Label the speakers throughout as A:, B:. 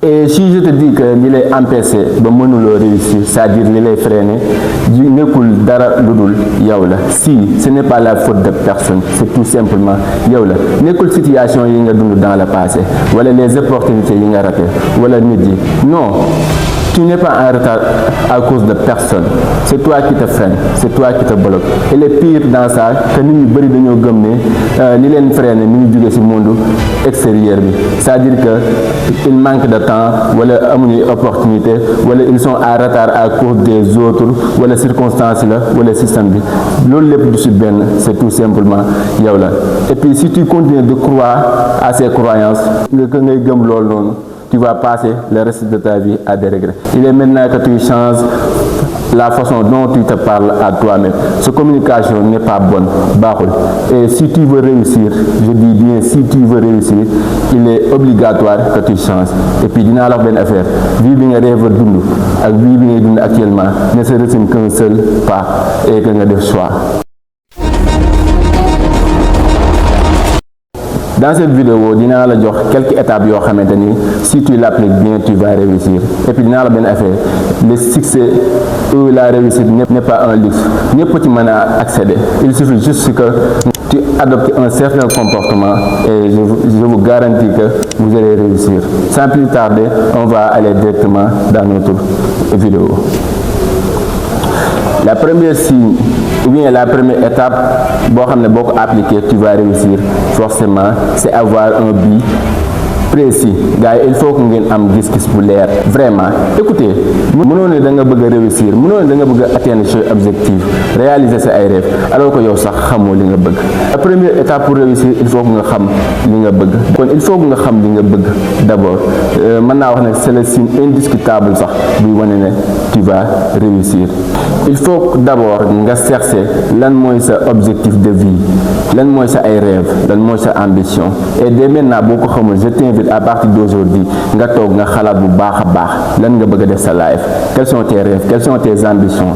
A: Et si je te dis que li lay empêcher ba mënuloo réussir, c'est-à-dire li lay freiner nekkul dara lu dul yow la. Si ce n'est pas la faute de personne, c'est tout simplement yow la. Nekkul situation yi nga dund dans le passé wala les opportunités yi nga raté wala nit yi. Non, tu n'es pas en retard à cause de personne. C'est toi qui te freine, c'est toi qui te bloque. Et le pire dans ça, que nit ñu bari dañoo gëm ne li leen freine mi ngi jóge ci monde extérieur bi. C'est-à-dire que il manque de temps wala amuñu opportunité wala ils sont en retard à cause des autres wala circonstances la wala système bi. Loolu lépp du ci benn, c'est tout simplement yow la. Et puis si tu continues de croire à ces croyances que ngay gëm loolu noonu, tu vas passer le reste de ta vie à des regrets. Il est maintenant que tu changes la façon dont tu te parles à toi-même. Cette communication n'est pas bonne, baaxul. Et si tu veux réussir, je dis bien si tu veux réussir, il est obligatoire que tu changes. Et puis dinaa la wax benn affaire, vie bi nga rêve dund ak vie bi ngay dund actuellement ne se résume qu'un seul pas et que nga def choix. Dans cette vidéo, dinaa la jox quelques étapes yoo xamante ni si tu l'appliques bien, tu vas réussir. Et puis dinaa la benn affaire, le succès ou la réussite n'est pas un luxe. ñëpp ci mën a accéder. Il suffit juste que tu adoptes un certain comportement et je vous garantis que vous allez réussir. Sans plus tarder, on va aller directement dans notre vidéo. La première signe ou bien la première étape boo xam ne boo ko appliquer tu vas réussir forcément, c'est avoir un but précis. Gars yi il faut que ngeen am gis-gis bu leer. Vraiment écoutez, mënoo ne da nga bëgg a réussir, mënoo ne da nga bëgg a atteindre ses objectifs, réaliser sa ay rêves alors que yow sax xamoo li nga bëgg. La première étape pour réussir, il faut que nga xam li nga bëgg. Kon il faut que nga xam li nga bëgg d'abord. Mën naa wax ne c'est le signe indiscutable sax buy wane ne tu vas réussir. Il faut que d'abord nga chercher lan mooy sa objectif de vie, lan mooy sa ay rêves, lan mooy sa ambition. Et dès maintenant boo ko xamul, je t'invite à partir d'aujourd'hui nga toog nga xalaat bu baax a baax lan nga bëgg a def sa life, quels sont tes rêves, quelles sont tes ambitions,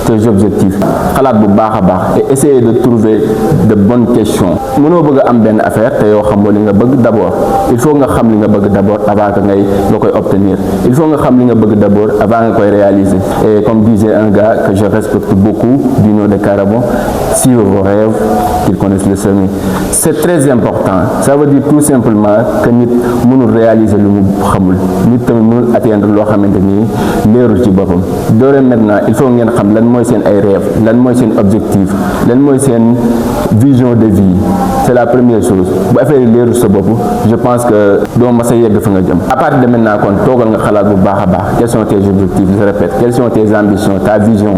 A: tes objectifs. Xalaat bu baax a baax et essayer de trouver de bonnes questions. Mënoo bëgg a am benn affaire te yow xamoo li nga bëgg d'abord. Il faut nga xam li nga bëgg d'abord avant que nga koy obtenir. Il faut nga xam li nga bëgg d'abord avant nga koy réaliser. Et comme disait un gars que je respecte beaucoup du nom de Carabon, suivez vos rêves, qu'ils connaissent le sommet. C'est très important. Ça veut dire tout simplement que nit mënul réaliser lu mu xamul, nit tamit mënul atteindre loo xamante ni leerul ci boppam. Doore maintenant il faut ngeen xam lan mooy seen ay rêve, lan mooy seen objectif, lan mooy seen vision de vie. C'est la première chose. Bu affaire yi leerul sa bopp, je pense que doo mas a yegg fa nga jëm. À partir de maintenant kon toogal nga xalaat bu baax a baax quels sont tes objectifs, je répète, quelles sont tes ambitions, ta vision,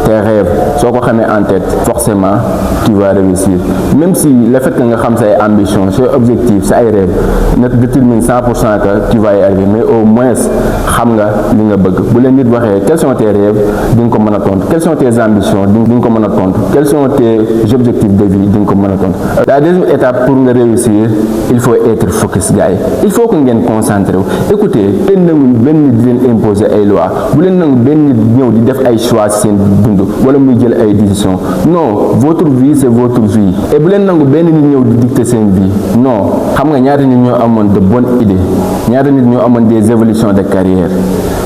A: tes rêves. Soo ko xamee en tête, forcément tu vas réussir. Même si le fait que nga xam say ambitions, say objectifs, say rêves ne détermine 100% que tu vas y arriver, mais au moins xam nga li nga bëgg. Bu leen nit waxee quels sont tes rêves, di nga ko mën a tontu. Quelles sont tes ambitions, di nga ko mën a tontu. Quels sont tes objectifs de vie, di nga ko mën a tontu. La deuxième étape pour nga réussir, il faut être focus gars yi. Il faut que ngeen concentré wu. Écoutez, leen nangu benn nit di leen imposer ay lois, bu leen nangu benn nit ñëw di def ay choix ci seen dund wala muy jël ay décisions. Non, votre vie c'est votre vie. Et bu leen nangu benn nit ñëw di dicter seen vie. Non, xam nga ñaata nit ñoo amoon de bonnes idées, ñaata nit ñoo amoon des évolutions de carrière,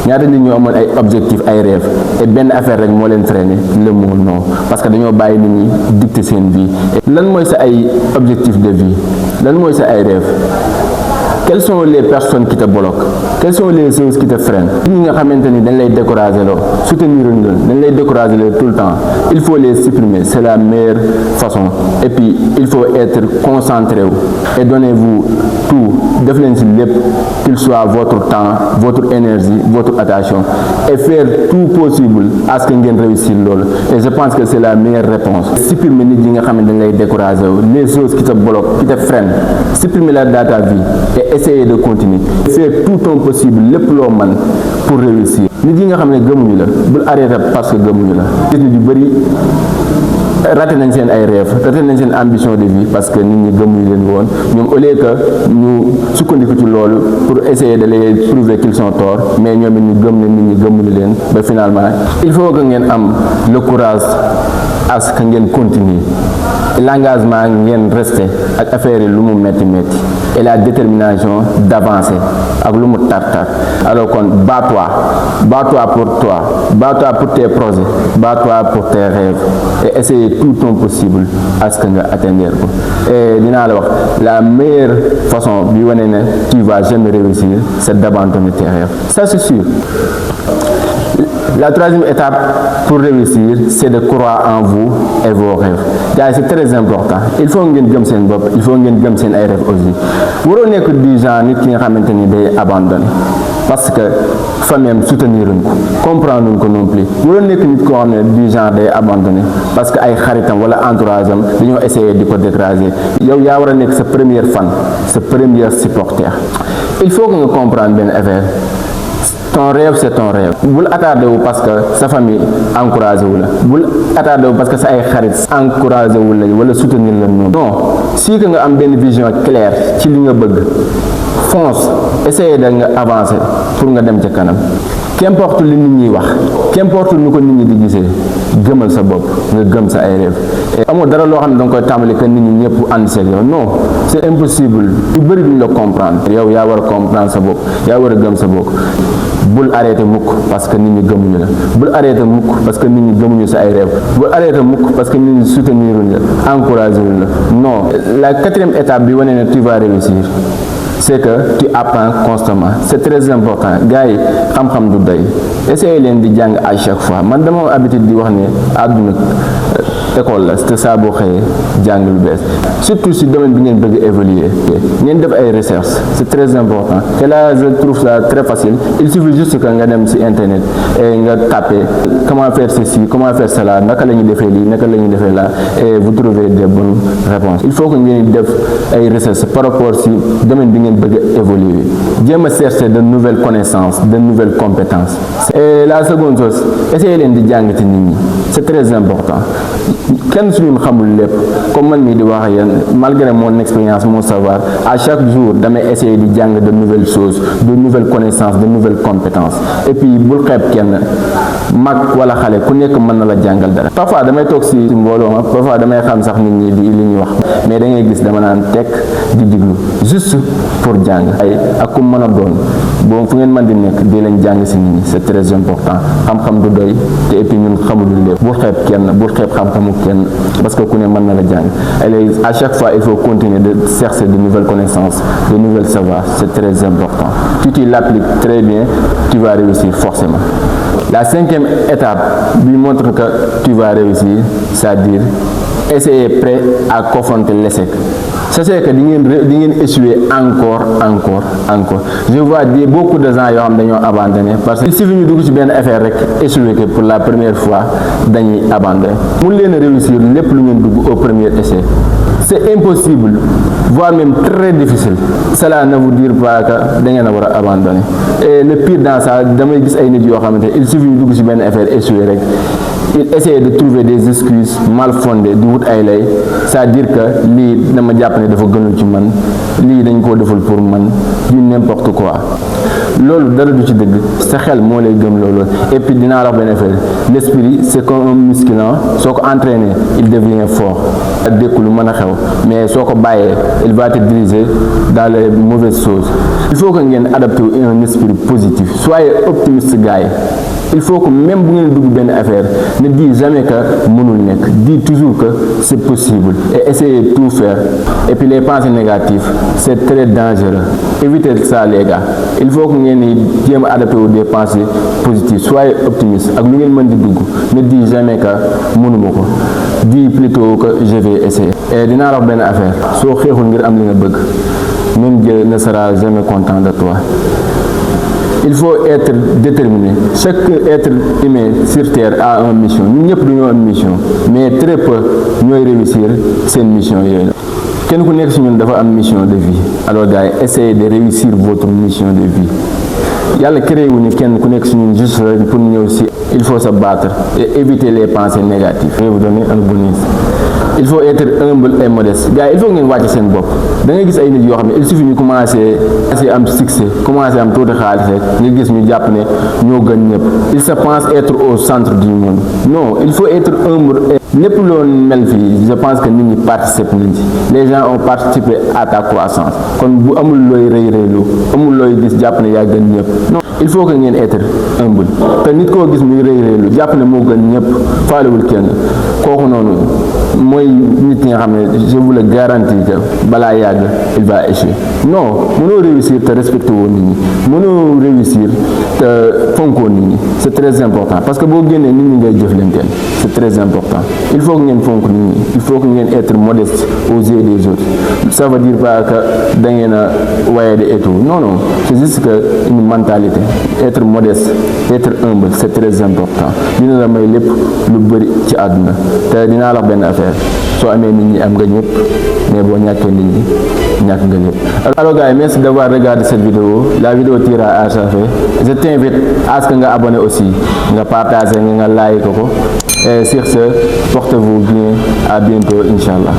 A: ñaata nit ñoo amoon ay objectifs, ay rêves, et benn affaire rek moo leen freiné, le mot non, parce que dañoo bàyyi nit ñi dicter seen vie. Lan mooy sa ay objectifs de vie, lan mooy sa ay rêves? Quelles sont les personnes qui te bloquent? Quelles sont les choses qui te freinent? Ñi nga xamante ni dañ lay décourager loo, soutenir dañ lay décourager tout le temps. Il faut les supprimer, c'est la meilleure façon. Et puis il faut être concentré et donnez-vous tout, def leen ci lépp, qu'il soit votre temps, votre énergie, votre attention, et faire tout possible à ce que ngeen réussir loolu. Et je pense que c'est la meilleure réponse. Supprimer nit ñi nga xamante dañ lay décourager, les choses qui te bloquent, qui te freinent, supprimer-la dans ta vie et essayer de continuer. Faire tout ton possible lépp loo man pour réussir. Nit yi nga xam ne gëmuñu la bul arrêter parce que gëmuñu la. Nit yu bari raté nañ seen ay rêves, raté nañ seen ambition de vie parce que nit ñi gëmuñu leen woon. Ñoom au lieu que ñu sukkandiku ci loolu pour essayer de les prouver qu'ils sont torts, mais ñoom it ñu gëm ne nit ñi gëmuñu leen ba finalement il faut que ngeen am le courage à ce que ngeen continuer l'engagement ngeen rester ak affaire yi lu mu metti et la détermination d'avancer ak lu mu tar. Alors kon bats-toi pour toi, bats-toi pour tes projets, bats-toi pour tes rêves et essaye tout ton possible à ce que nga atteindre ko. Et dinaa la wax la meilleure façon bi wane ne tu vas jamais réussir, c'est d'abandonner tes rêves. Ça c'est sûr. La troisième étape pour réussir, c'est de croire en vous et vos rêves. C'est très important. Il faut ngeen gëm seen bopp, il faut ngeen gëm seen ay rêves aussi. Waroo nekk du genre nit ki nga xamante ni day abandonné parce que famille soutenir ko, comprendre ko non plus. Waroo nekk nit koo xam ne du genre day abandonné parce que ay xaritam wala entourage am dañoo essayer di ko décraser. Yow yaa war a nekk sa première fan, sa premier supporter. Il faut que nga comprendre benn affaire. Ton rêve c'est ton rêve. Bul attardé wu parce que sa famille encouragé wu la. Bul attardé wu parce que sa ay xarit encouragé wu la wala soutenir la noonu. Non, si que nga am benn vision claire ci li nga bëgg, fonce, essaye da nga avancer pour nga dem ca kanam. Qu'importe li nit ñi wax, qu'importe nu ko nit ñi di gisee, gëmal sa bopp, nga gëm sa ay rêve. Et amoo dara loo xam ne da nga koy tàmbali que nit ñi ñëpp ànd seeg yow. Non, c'est impossible. Yu bëri duñ la comprendre. Yow yaa war a comprendre sa bopp, yaa war a gëm sa bopp. Bul arrêter mukk parce que nit ñi gëmuñu la. Bul arrêter mukk parce que nit ñi gëmuñu sa ay rêve. Bul arrêter mukk parce que nit ñi souteniruñ la, encourageruñ la. Non, la quatrième étape bi wane ne tu vas réussir, c'est que tu apprends constamment. C'est très important. Gars yi xam-xam du doy. Essayez leen di jàng à chaque fois. Man dama am habitude di wax ne àdduna école la c'est ça boo xëyee jàng lu bees surtout si domaine bi ngeen bëgg évoluer ngeen def ay recherche c'est très important et là je trouve ça très facile. Il suffit juste que nga dem si internet et nga taper comment faire ceci, comment faire cela, naka la ñuy defee lii, naka la ñuy defee là et vous trouvez des bonnes réponses. Il faut que ngeen def ay recherche par rapport si domaine bi ngeen bëgg évoluer, jéem a chercher de nouvelles connaissances, de nouvelles compétences. Et la seconde chose, essayez leen di jàng ci nit ñi, c'est très important. Kenn suñu xamul lépp comme man mii di wax yéen malgré mon expérience, mon savoir, à chaque jour damay essayer di jàng de nouvelles choses, de nouvelles connaissances, de nouvelles compétences. Et puis bul xeeb kenn mag wala xale ku nekk mën na la jàngal dara. Parfois damay toog si mbooloo ma, parfois damay xam sax nit ñi di li ñuy wax mais da ngay gis dama naan tekk di diglu juste pour jàng ay ak ku mën a doon bon fu ngeen mën di nekk di leen jàng si nit ñi, c'est très important. Xam-xam du doy te et puis ñun xamuñu lépp. Bul xeeb kenn, bul xeeb xam-xamu kenn parce que ku ne mën na la jàng. Et à chaque fois il faut continuer de chercher de nouvelles connaissances, de nouvelles savoirs, c'est très important. Si tu l'appliques très bien, tu vas réussir forcément. La cinquième étape lui montre que tu vas réussir, c'est-à-dire essayer prêt à confronter l'échec. Sachez que di ngeen échouer encore. Je vois beaucoup de gens yoo xam dañoo abandonné parce que si ñu dugg ci benn affaire rek échouer que pour la première fois dañuy abandonné. Mun leen a réussir lépp lu ngeen dugg au premier essai. C'est impossible, voire même très difficile. Cela ne vous dit pas que da ngeen a war a abandonner. Et le pire dans ça, damay gis ay nit yoo xamante il suffit ñu dugg ci benn affaire échouer rek. Il essaie de trouver des excuses mal fondées di wut ay lay, c'est-à-dire que lii dama jàpp ne dafa gënul ci man, lii dañ koo deful pour man, du n'importe quoi. Loolu dara du ci dëgg, sa xel moo lay gëm loolu. Et puis dinaa wax benn affaire, l'esprit c'est comme un muscle, soo ko entraîné il devient fort. Dékku lu mën a xew mais soo ko bàyyee il va te diriger dans les mauvaises choses. Il faut que ngeen adapter un esprit positif, soyez optimiste gars yi. Il faut que même bu ngeen dugg benn affaire ne dis jamais que mënul nekk, dis toujours que c'est possible et essayez de tout faire. Et puis les pensées négatives c'est très dangereux, évitez ça les gars. Il faut que ngeen di jéem a adapté wu des pensées positives, soyez optimiste ak lu ngeen mën di dugg ne dis jamais que mënuma ko, dis plutôt que je vais essayer. Et dinaa wax benn affaire, soo xeexul ngir am li nga bëgg même Dieu ne sera jamais content de toi. Il faut être déterminé. Chaque être humain sur terre a une mission. Nous ñëpp dañoo am mission mais très peu ñooy réussir seen mission yooyu. Kenn ku nekk ci ñun dafa am mission de vie. Alors gars yi essayez de réussir votre mission de vie. Yàlla créé wu ñu kenn ku nekk ci ñun juste pour ñëw ci. Il faut se battre et éviter les pensées négatives. Je vais vous donner un bonus. il faut être humble et modeste gars il faut ngeen wàcc seen bopp da ngay gis ay nit yoo xam ne il suffit ñu commencé am succès commencé am tuuti xaalis rek nga gis ñu jàpp ne ñoo gën ñëpp il se pense être au centre du monde non il faut être humble et lépp loon mel fii je pense que nit ñi participent nañ ci les gens ont participé à ta croissance kon bu amul looy rëy rëylu amul looy gis jàpp ne yaa gën ñëpp non il faut que ngeen être humble te nit koo gis muy rëy rëylu jàpp ne moo gën ñëpp faalewul kenn kooku noonu mooy nit ñi nga xam ne je vous le garantis que balaa yàgg il va échouer non mënoo réussir te respecté woo nit ñi mënoo réussir te fonkoo nit ñi c'est très important parce que boo génnee nit ñi ngay jëflanteel c'est très important il faut que ngeen fonk nit ñi il faut que ngeen être modeste aux yeux des autres ça veut dire pas que da ngeen a waye de et tout non non c'est juste que une mentalité être modeste être humble c'est très important dina la may lépp lu bëri ci àdduna te dinaa la wax benn affaire soo amee nit ñi am nga ñëpp mais boo ñàkkee nit ñi ñàkk nga ñëpp. Alors gars, merci d'avoir regardé cette vidéo. La vidéo tire à sa fin. Je t'invite à ce que nga abonné aussi, nga partager, nga like ko. Et sur ce, portez-vous bien. À bientôt, Inch'Allah.